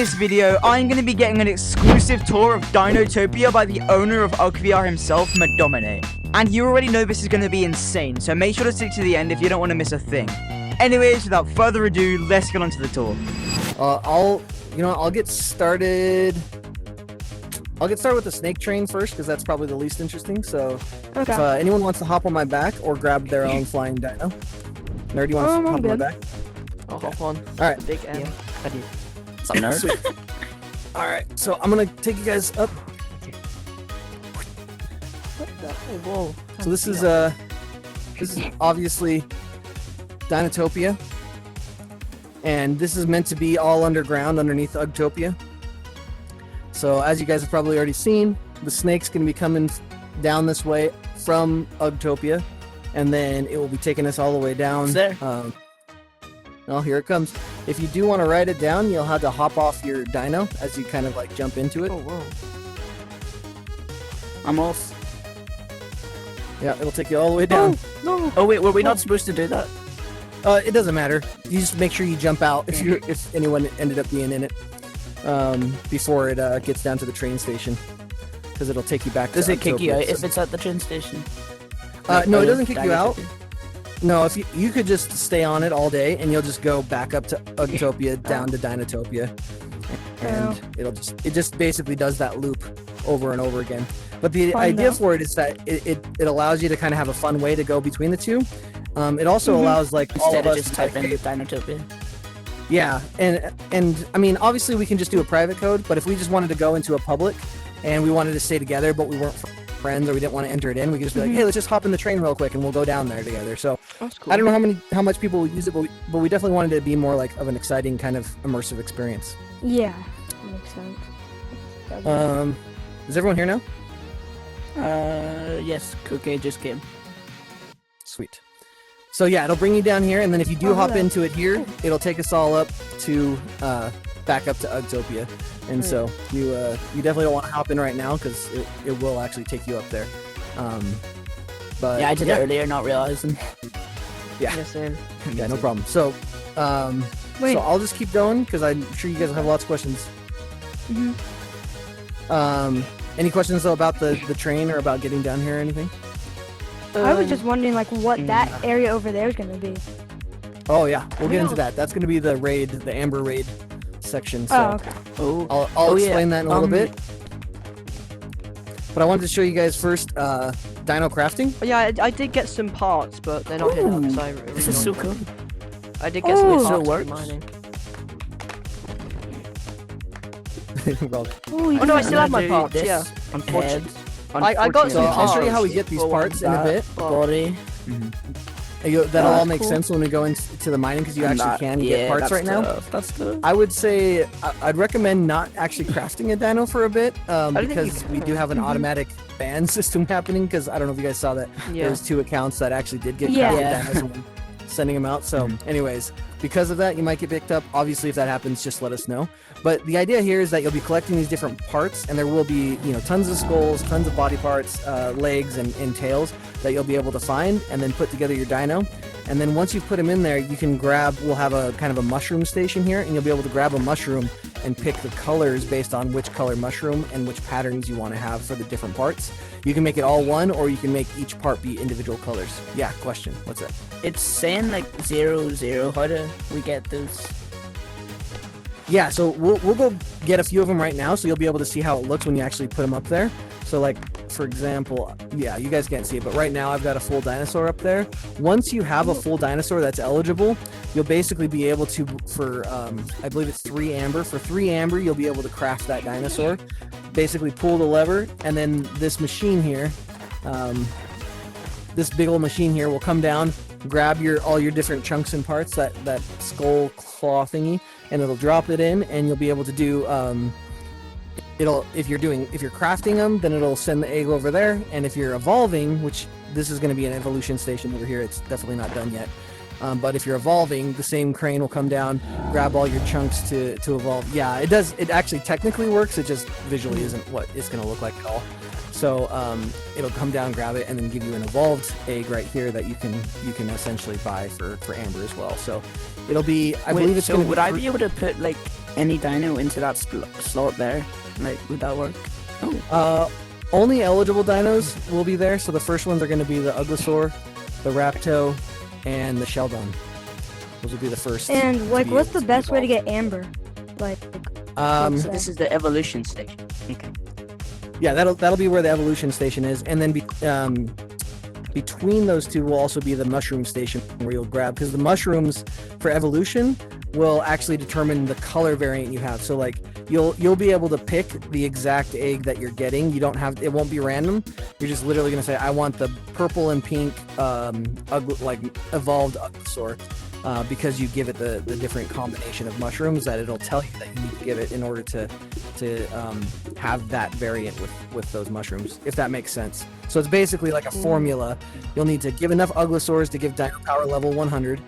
this video, I'm going to be getting an exclusive tour of Dinotopia by the owner of UGVR himself, Murdominate. And you already know this is going to be insane, so make sure to stick to the end if you don't want to miss a thing. Anyways, without further ado, let's get on to the tour. I'll get started. I'll get started with the snake train first, because that's probably the least interesting. So, Okay. if anyone wants to hop on my back or grab their own flying dino, Nerd, you want to hop on my back? I'll hop on. All right. Big M. Yeah. I do. Some nerd. Sweet. All right. So I'm gonna take you guys up. What the? Oh, whoa. So this is obviously Dinotopia, and this is meant to be all underground underneath Ugtopia. So as you guys have probably already seen, the snake's going to be coming down this way from Ugtopia, and then it will be taking us all the way down. It's there. Well, here it comes. If you do want to ride it down, you'll have to hop off your dino as you kind of like jump into it. Oh, whoa. I'm off. Yeah, it'll take you all the way down. No. Oh, wait, were we not supposed to do that? It doesn't matter. You just make sure you jump out if anyone ended up being in it before it gets down to the train station, because it'll take you back. Does to it kick you Ugtopia, out if it's at the train station? No, it doesn't kick you out. Dinotopia? No, if you could just stay on it all day, and you'll just go back up to Ugtopia, down to Dinotopia, and it just basically does that loop over and over again. But the idea for it is that it allows you to kind of have a fun way to go between the two. It also allows all Instead of of us just to type in Dinotopia. Yeah, and I mean, obviously we can just do a private code, but if we just wanted to go into a public and we wanted to stay together, but we weren't friends or we didn't want to enter it in, we could just be like, hey, let's just hop in the train real quick and we'll go down there together. So That's cool. I don't know how much people will use it, but we definitely wanted it to be more like of an exciting kind of immersive experience. Yeah, makes sense. Is everyone here now? Yes, Cookie just came. Sweet. So yeah, it'll bring you down here, and then if you do hop hello. into it here, it'll take us all up to back up to Ugtopia. And so you definitely don't want to hop in right now, because it will actually take you up there. But Yeah, I did it earlier, not realizing. Yeah. Yes, sir. Yeah, no problem. So Wait. so I'll just keep going, because I'm sure you guys will have lots of questions. Any questions though about the train or about getting down here or anything? I was just wondering, like, what that area over there is gonna be. Oh yeah, we'll get into that. That's going to be the raid, the Amber raid section. So Oh, okay. I'll explain that in a little bit. But I wanted to show you guys first dino crafting. Yeah, I did get some parts, but they're not here now, because I really This is so cool. I did get some Ooh. parts So it for works? mining. Well, Oh, Oh no, I yeah. still have my Do parts, this. yeah. Unfortunately. I got so some I'll show you how we parts get these for parts in a that, bit. but- Body. That'll all make cool. sense when we go into the mining, because you actually can get parts right now. That's tough. I would say I'd recommend not actually crafting a dino for a bit, think you because we do have an automatic ban system happening. Because I don't know if you guys saw that. Yeah. There's 2 accounts that actually did get Yeah. crafted Yeah. dinos and sending them out. So, anyways, because of that, you might get picked up. Obviously, if that happens, just let us know. But the idea here is that you'll be collecting these different parts, and there will be, tons of skulls, tons of body parts, legs, and tails that you'll be able to find, and then put together your dino. And then once you've put them in there, you can we'll have a kind of a mushroom station here, and you'll be able to grab a mushroom and pick the colors based on which color mushroom and which patterns you want to have for the different parts. You can make it all one, or you can make each part be individual colors. Yeah, question. What's that? It's saying like 0, 0. How do we get those? Yeah, so we'll go get a few of them right now, so you'll be able to see how it looks when you actually put them up there. So like, for example, yeah, you guys can't see it, but right now I've got a full dinosaur up there. Once you have a full dinosaur that's eligible, you'll basically be able to, for I believe it's 3 amber. For 3 amber, you'll be able to craft that dinosaur. Basically pull the lever, and then this machine here, this big old machine here will come down, grab all your different chunks and parts, that skull claw thingy, and it'll drop it in, and you'll be able to do if you're crafting them, then it'll send the egg over there. And if you're evolving, which this is going to be an evolution station over here, it's definitely not done yet, but if you're evolving, the same crane will come down, grab all your chunks to evolve. Yeah, it actually technically works, it just visually isn't what it's going to look like at all. So it'll come down, grab it, and then give you an evolved egg right here that you can essentially buy for amber as well. So it'll be, I believe it's so going to be. would I be able to put like any dino into that slot there? Like, would that work? Only eligible dinos will be there. So the first ones are going to be the Uglisaur, the Rapto, and the Sheldon. Those will be the first. And like, what's the best way to get amber? Like, what's that? This is the evolution station. Okay. Yeah, that'll be where the evolution station is, and then between those two will also be the mushroom station where you'll grab, because the mushrooms for evolution will actually determine the color variant you have. So like you'll be able to pick the exact egg that you're getting. You don't have, it won't be random. You're just literally gonna say, I want the purple and pink evolved Uglisaur. Because you give it the different combination of mushrooms that it'll tell you that you need to give it in order to have that variant with those mushrooms, if that makes sense. So it's basically like a formula. You'll need to give enough Uglisaurs to give Dino Power level 100,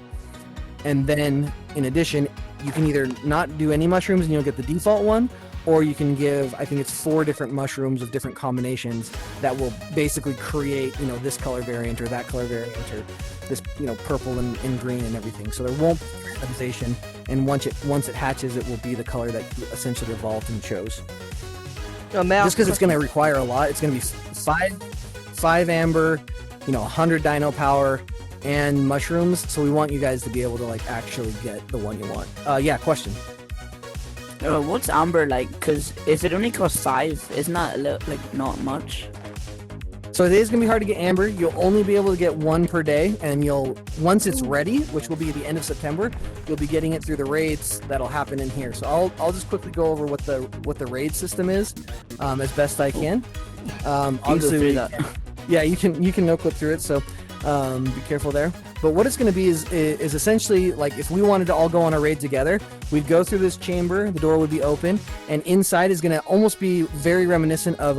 and then in addition, you can either not do any mushrooms and you'll get the default one, or you can give, I think it's 4 different mushrooms of different combinations that will basically create, this color variant or that color variant or this, purple and green and everything. So there won't be randomization, and once it hatches, it will be the color that you essentially evolved and chose. Just because it's going to require a lot, it's going to be 5 amber, 100 Dino Power, and mushrooms. So we want you guys to be able to actually get the one you want. Yeah, question. What's amber like? Because if it only costs 5, isn't that not much? So it is going to be hard to get amber. You'll only be able to get 1 per day, and once it's ready, which will be the end of September, you'll be getting it through the raids that'll happen in here. So I'll just quickly go over what the raid system is, as best I can. Obviously, yeah, you can no clip through it, so be careful there. But what it's going to be is essentially like if we wanted to all go on a raid together, we'd go through this chamber, the door would be open, and inside is going to almost be very reminiscent of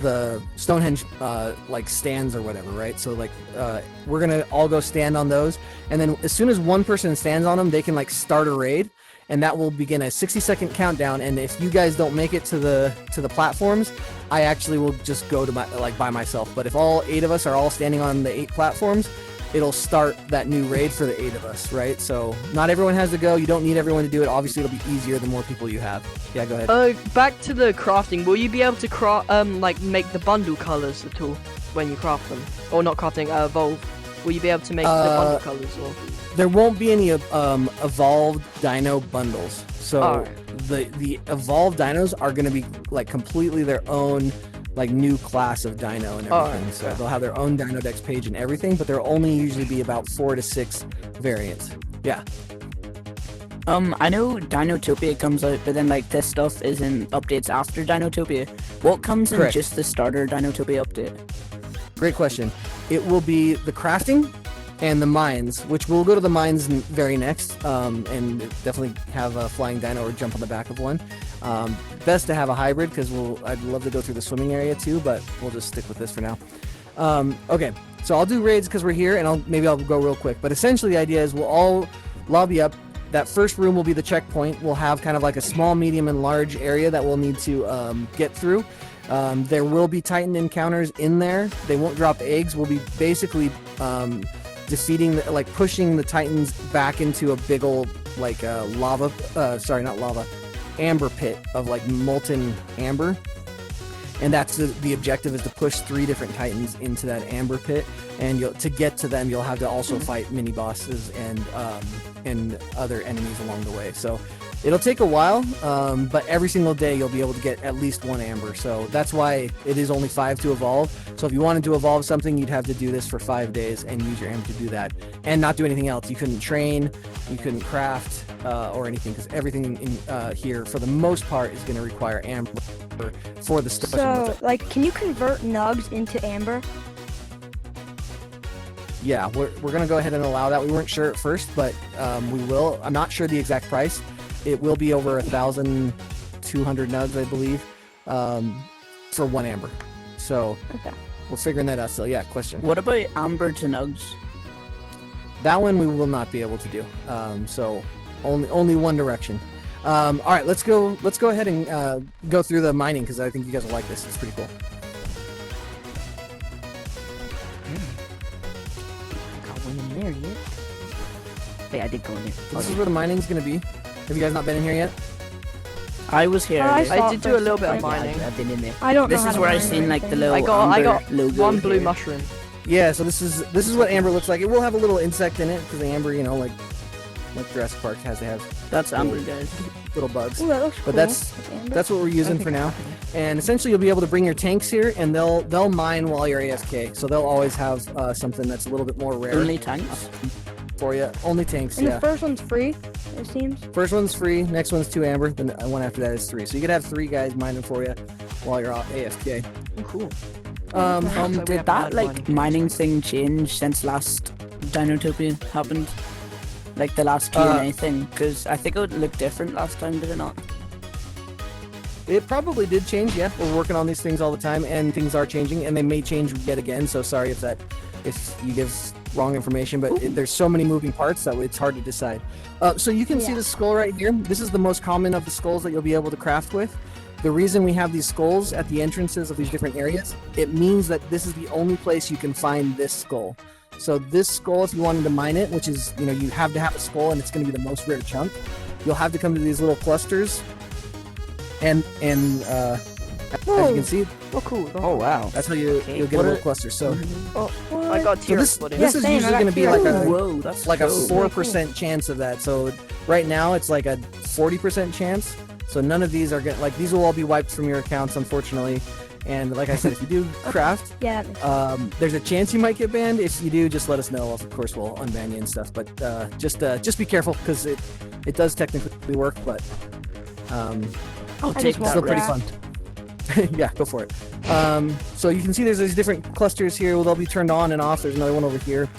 the Stonehenge stands or whatever, right? So we're gonna all go stand on those, and then as soon as one person stands on them, they can start a raid, and that will begin a 60-second countdown. And if you guys don't make it to the platforms, I actually will just go to by myself. But if all 8 of us are all standing on the 8 platforms, it'll start that new raid for the 8 of us, right? So not everyone has to go. You don't need everyone to do it. Obviously, it'll be easier the more people you have. Yeah, go ahead. Back to the crafting. Will you be able to make the bundle colors at all when you craft them, or not crafting? Evolve. Will you be able to make the bundle colors? Or there won't be any evolved dino bundles. So the evolved dinos are going to be completely their own new class of dino and everything. So they'll have their own Dino Dex page and everything, but there'll only usually be about 4 to 6 variants. Yeah. I know Dinotopia comes out, but then this stuff is in updates after Dinotopia. What comes in just the starter Dinotopia update? Great question. It will be the crafting and the mines, which we'll go to the mines very next, and definitely have a flying dino or jump on the back of one. Best to have a hybrid, because I'd love to go through the swimming area too, but we'll just stick with this for now. Okay, so I'll do raids because we're here, and maybe I'll go real quick. But essentially the idea is we'll all lobby up. That first room will be the checkpoint. We'll have kind of a small, medium, and large area that we'll need to get through. There will be Titan encounters in there. They won't drop eggs. We'll be basically defeating, pushing the Titans back into a big old amber pit of molten amber. And that's the objective, is to push 3 different Titans into that amber pit, and to get to them, you'll have to also fight mini bosses and other enemies along the way. So it'll take a while, but every single day you'll be able to get at least 1 amber. So that's why it is only 5 to evolve. So if you wanted to evolve something, you'd have to do this for 5 days and use your amber to do that, and not do anything else. You couldn't train, you couldn't craft, or anything, because everything in here, for the most part, is going to require amber for the stuff. So, can you convert nugs into amber? Yeah, we're going to go ahead and allow that. We weren't sure at first, but we will. I'm not sure the exact price. It will be over 1,200 nugs, I believe, for 1 amber. So we're figuring that out still. Yeah, question. What about amber to nugs? That one we will not be able to do. So only one direction. All right, let's go ahead and go through the mining, because I think you guys will like this. It's pretty cool. Got one in there yet. Wait, I did go in there. This is where the mining's gonna be. Have you guys not been in here yet? I was here. I earlier. saw I it did do a little bit of first. mining. I've been in there. I don't know This how is to where I mine or seen like the anything. little I amber got logo one blue here. mushroom. Yeah, so this is what amber looks like. It will have a little insect in it because the amber, you know, like Jurassic Park has to have That's amber, guys. little bugs. Ooh, that looks cool. But that's what we're using for now. And essentially, you'll be able to bring your tanks here, and they'll mine while you're AFK. So they'll always have something that's a little bit more rare Only tanks. for you. Only tanks, And yeah. the first one's free, it seems. First one's free. Next one's 2 amber. Then one after that is 3. So you could have 3 guys mining for you while you're out AFK. Cool. So we Did have that to like mining thing change since last Dinotopia happened? Like the last Q&A thing? Because I think it would look different last time, did it not? It probably did change, yeah. We're working on these things all the time, and things are changing, and they may change yet again. So sorry if you give wrong information, but there's so many moving parts that it's hard to decide. So you can see the skull right here. This is the most common of the skulls that you'll be able to craft with. The reason we have these skulls at the entrances of these different areas, it means that this is the only place you can find this skull. So this skull, if you wanted to mine it, which is, you know, you have to have a skull and it's going to be the most rare chunk, you'll have to come to these little clusters. And as you can see, Oh, cool. Oh wow. that's how you'll get a little cluster. So, I got so tears. this Buddy. is same, I usually got going to be tears. like a Whoa, that's like a cool. 4% chance of that. So right now it's like a 40% chance. So none of these are going like these will all be wiped from your accounts, unfortunately. And like I said, if you do craft, Yeah, that makes sense. there's a chance you might get banned. If you do, just let us know. Of course, we'll unban you and stuff. But just be careful because it does technically work. But I'll I take just that. still want pretty craft. fun. Yeah, go for it. So you can see there's these different clusters here. They'll be turned on and off. There's another one over here.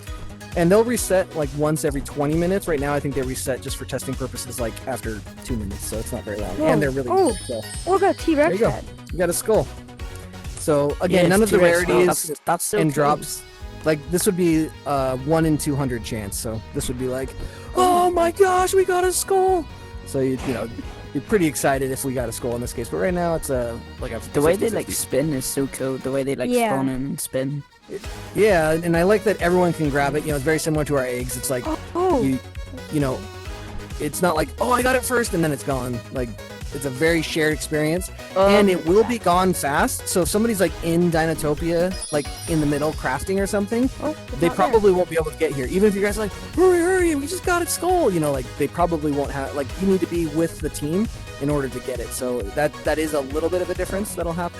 And they'll reset like once every 20 minutes. Right now, I think they reset just for testing purposes like after 2 minutes. So it's not very long. Whoa. And they're really Oh. good. So Oh, I got a there T-Rex you go. head. You got a skull. So again, Yes, none of the T-Rex, rarities that's so and cool. drops. Like this would be 1 in 200 chance. So this would be like, oh my gosh, we got a skull. So you know, you're pretty excited if we got a skull in this case. But right now it's like a The way they 50-50. like spin is so cool. The way they like Yeah. spawn and spin. Yeah, and I like that everyone can grab it. You know, it's very similar to our eggs. It's like Oh, you know, it's not like, oh, I got it first and then it's gone. Like it's a very shared experience. And it will be gone fast. So if somebody's like in Dinotopia, like in the middle crafting or something, oh, it's they not there. probably won't be able to get here. Even if you guys are like, hurry, we just got its skull. You know, like they probably won't have, like you need to be with the team in order to get it. So that is a little bit of a difference that'll happen.